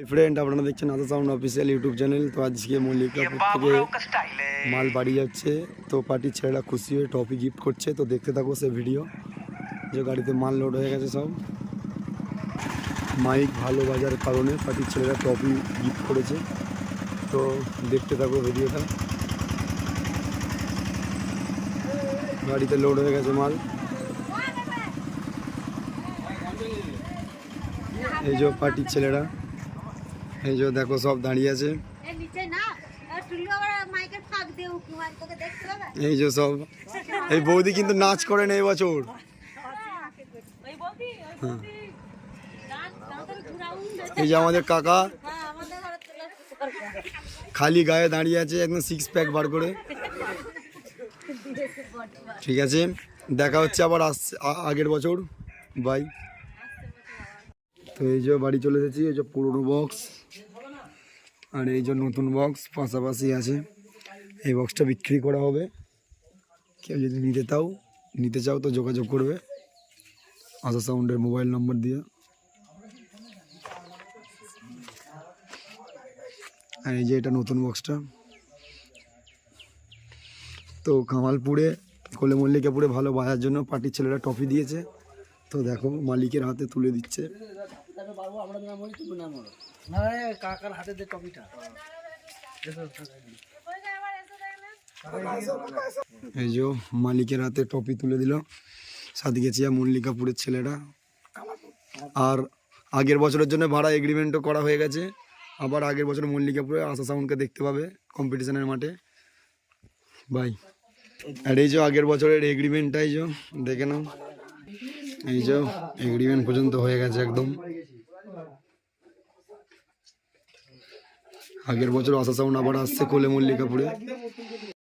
Friend, আপনারা দেখছেন আশা sound official YouTube channel. তো আজকে মল্লিকাপুর থেকে মাল বাড়ি যাচ্ছে। তো পার্টির ছেলেরা খুশি হয়ে টপি গিফট করছে। তো দেখতে থাকো সে ভিডিও, যে গাড়িতে মাল লোড হয়ে গেছে সব। মাইক ভালো বাজার কারণে পার্টির ছেলেরা টপি গিফট করেছে। তো দেখতে থাকো ভিডিওটা। গাড়িতে লোড হয়ে গেছে মাল। এই যে পার্টির ছেলেরা, এই যে দেখো সব দাঁড়িয়ে আছে। এই যে সব, এই বৌদি কিন্তু নাচ করে না এবছর। এই যে আমাদের কাকা খালি গায়ে দাঁড়িয়ে আছে, একদম সিক্স প্যাক বার করে। ঠিক আছে, দেখা হচ্ছে আবার আগের বছর। বাই। তো এই যে বাড়ি চলে এসেছি। এই যে পুরোনো বক্স আর এই যে নতুন বক্স পাশাপাশি আছে। এই বক্সটা বিক্রি করা হবে। কেউ যদি নিতে চাও তো যোগাযোগ করবে আশা সাউন্ডের মোবাইল নম্বর দিয়ে। আর এই যে এটা নতুন বক্সটা। তো কামালপুরে কোলে মল্লিকাপুরে ভালো বাজার জন্য পার্টির ছেলেরা টফি দিয়েছে। তো দেখো মালিকের হাতে তুলে দিচ্ছে। কাকার হাতে দে টপিটা। এই যে মালিকের হাতে টপি তুলে দিল সাদিকেছিয়া মল্লিকাপুরের ছেলেরা। আর আগের বছরের জন্য ভাড়া এগ্রিমেন্টও করা হয়ে গেছে। আবার আগের বছর মল্লিকাপুরে আশা সাউন্ডকে দেখতে পাবে কম্পিটিশনের মাঠে। বাই। আর এই যে আগের বছরের এগ্রিমেন্টটা, এই যে দেখে নাও। এই যে এগ্রিমেন্ট পর্যন্ত হয়ে গেছে একদম। আগের বছর আশা সাউন্ড আবার আসছে কোলে মল্লিকাপুরে।